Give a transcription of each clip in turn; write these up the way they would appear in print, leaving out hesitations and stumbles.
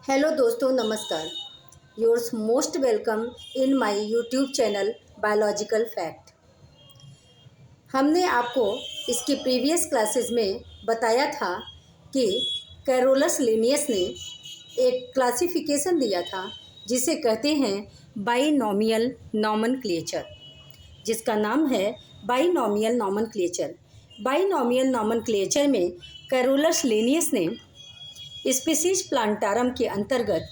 Hello दोस्तों, नमस्कार। Yours most welcome in my YouTube channel biological fact. हमने आपको इसके प्रीवियस क्लासेस में बताया था कि कैरोलस लिनियस ने एक क्लासिफिकेशन दिया था जिसे कहते हैं बाइनोमियल नॉमेनक्लेचर, जिसका नाम है बाइनोमियल नॉमेनक्लेचर। बाइनोमियल नॉमेनक्लेचर में कैरोलस लिनियस ने स्पीसीज प्लांटारम के अंतर्गत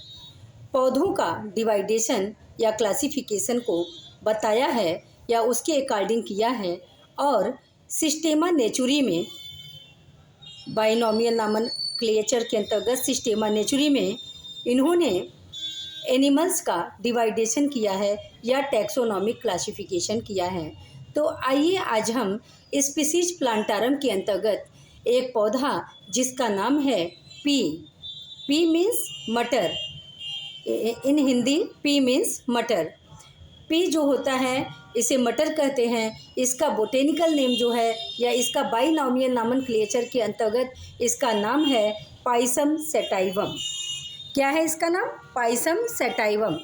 पौधों का डिवाइडेशन या क्लासिफिकेशन को बताया है या उसके अकॉर्डिंग किया है, और सिस्टेमा नेचुरी में बाइनोमियल नॉमेनक्लेचर के अंतर्गत सिस्टेमा नेचुरी में इन्होंने एनिमल्स का डिवाइडेशन किया है या टैक्सोनॉमिक क्लासिफिकेशन किया है। तो आइए आज हम स्पीसीज प्लांटारम के अंतर्गत एक पौधा जिसका नाम है पी मीन्स मटर, इन हिंदी पी मीन्स मटर। पी जो होता है इसे मटर कहते हैं। इसका बोटेनिकल नेम जो है या इसका बाइनोमियल नॉमेनक्लेचर के अंतर्गत इसका नाम है पाइसम सैटाइवम। क्या है इसका नाम? पाइसम सैटाइवम।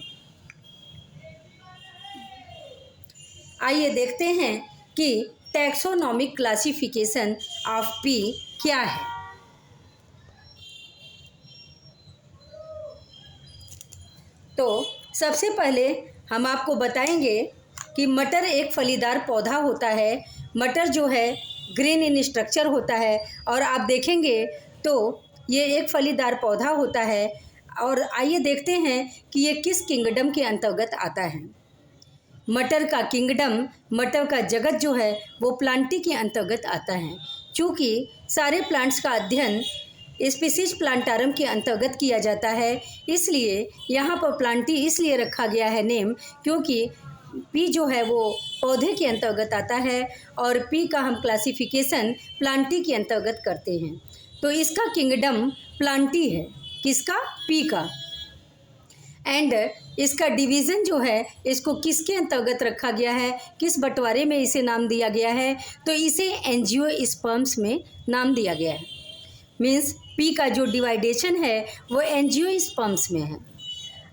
आइए देखते हैं कि टैक्सोनॉमिक क्लासिफिकेशन ऑफ पी क्या है। तो सबसे पहले हम आपको बताएंगे कि मटर एक फलीदार पौधा होता है। मटर जो है ग्रीन इन स्ट्रक्चर होता है और आप देखेंगे तो ये एक फलीदार पौधा होता है। और आइए देखते हैं कि ये किस किंगडम के अंतर्गत आता है। मटर का किंगडम, मटर का जगत जो है वो प्लांटी के अंतर्गत आता है। चूँकि सारे प्लांट्स का अध्ययन स्पीसीज प्लांटारम के अंतर्गत किया जाता है, इसलिए यहाँ पर प्लांटी इसलिए रखा गया है नेम, क्योंकि पी जो है वो पौधे के अंतर्गत आता है और पी का हम क्लासिफिकेशन प्लांटी के अंतर्गत करते हैं। तो इसका किंगडम प्लांटी है। किसका? पी का। एंड इसका डिवीज़न जो है इसको किसके अंतर्गत रखा गया है, किस बंटवारे में इसे नाम दिया गया है? तो इसे एंजियोस्पर्म्स में नाम दिया गया है। मीन्स पी का जो डिवाइडेशन है वो एंजियोस्पर्म्स में है।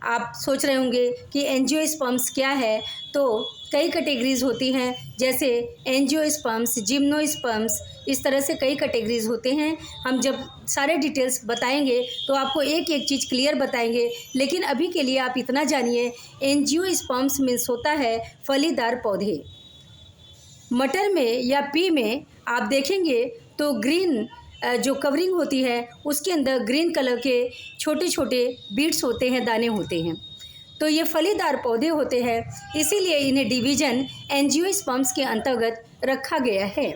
आप सोच रहे होंगे कि एंजियोस्पर्म्स क्या है, तो कई कैटेगरीज होती हैं, जैसे एंजियोस्पर्म्स, जिम्नोस्पर्म्स, इस तरह से कई कैटेगरीज होते हैं। हम जब सारे डिटेल्स बताएंगे तो आपको एक एक चीज़ क्लियर बताएंगे, लेकिन अभी के लिए आप इतना जानिए, एंजियोस्पर्म्स मीन्स होता है फलीदार पौधे। मटर में या पी में आप देखेंगे तो ग्रीन जो कवरिंग होती है उसके अंदर ग्रीन कलर के छोटे छोटे बीड्स होते हैं, दाने होते हैं। तो ये फलीदार पौधे होते हैं, इसीलिए इन्हें डिवीज़न एंजियोस्पर्म्स के अंतर्गत रखा गया है।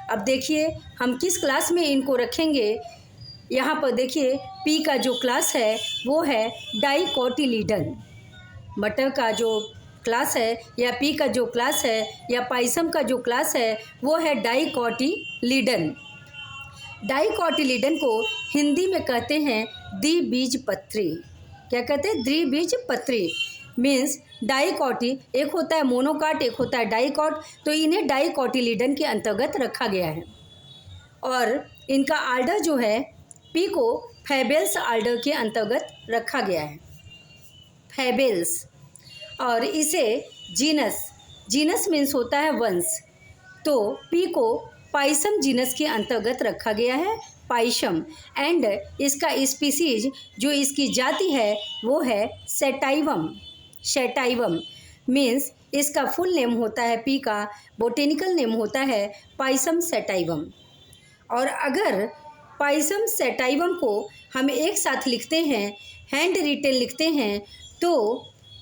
अब देखिए हम किस क्लास में इनको रखेंगे। यहाँ पर देखिए पी का जो क्लास है वो है डाइकोटिलीडन। मटर का जो क्लास है या पी का जो क्लास है या पाइसम का जो क्लास है वो है डाइकोटिलीडन। डाइकोटिलीडन को हिंदी में कहते हैं द्विबीजपत्री। क्या कहते हैं? द्विबीजपत्री। मीन्स डाइकोटी, एक होता है मोनोकाट, एक होता है डाइकोट, तो इन्हें डाइकोटिलीडन के अंतर्गत रखा गया है। और इनका आर्डर जो है पी को फैबेल्स आर्डर के अंतर्गत रखा गया है, फैबेल्स। और इसे जीनस मीन्स होता है वंश, तो पी को पाइसम जीनस के अंतर्गत रखा गया है, पाइसम। एंड इसका स्पीसीज जो इसकी जाति है वो है सैटाइवम। सैटाइवम मीन्स इसका फुल नेम होता है, पी का बोटेनिकल नेम होता है पाइसम सैटाइवम। और अगर पाइसम सैटाइवम को हम एक साथ लिखते हैं, हैंड रिटेन लिखते हैं, तो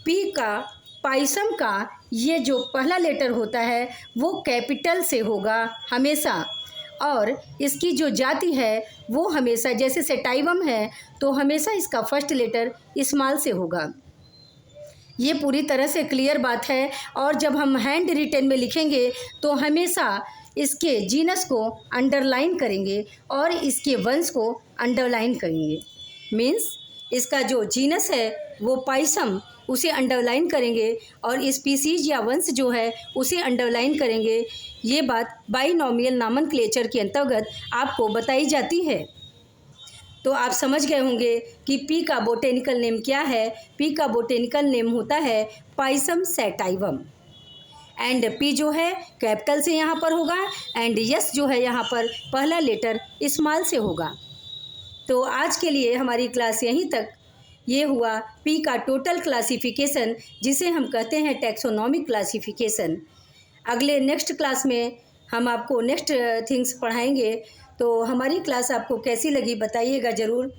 पी का, पाइसम का ये जो पहला लेटर होता है वो कैपिटल से होगा हमेशा, और इसकी जो जाति है वो हमेशा, जैसे सैटाइवम है तो हमेशा इसका फर्स्ट लेटर स्मॉल से होगा। ये पूरी तरह से क्लियर बात है। और जब हम हैंड रिटेन में लिखेंगे तो हमेशा इसके जीनस को अंडरलाइन करेंगे और इसके वंश को अंडरलाइन करेंगे। मीन्स इसका जो जीनस है वो पाइसम, उसे अंडरलाइन करेंगे, और स्पीसीज या वंश जो है उसे अंडरलाइन करेंगे। ये बात बाइनोमियल नॉमेनक्लेचर के अंतर्गत आपको बताई जाती है। तो आप समझ गए होंगे कि पी का बोटेनिकल नेम क्या है। पी का बोटेनिकल नेम होता है पाइसम सैटाइवम। एंड पी जो है कैपिटल से यहाँ पर होगा एंड यस जो है यहाँ पर पहला लेटर स्मॉल से होगा। तो आज के लिए हमारी क्लास यहीं तक। ये हुआ पी का टोटल क्लासिफिकेशन, जिसे हम कहते हैं टैक्सोनॉमिक क्लासिफिकेशन। अगले नेक्स्ट क्लास में हम आपको नेक्स्ट थिंग्स पढ़ाएंगे। तो हमारी क्लास आपको कैसी लगी बताइएगा ज़रूर।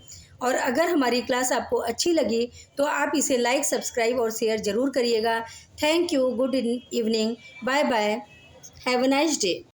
और अगर हमारी क्लास आपको अच्छी लगी तो आप इसे लाइक, सब्सक्राइब और शेयर ज़रूर करिएगा। Thank you, good evening, bye bye, have a nice day.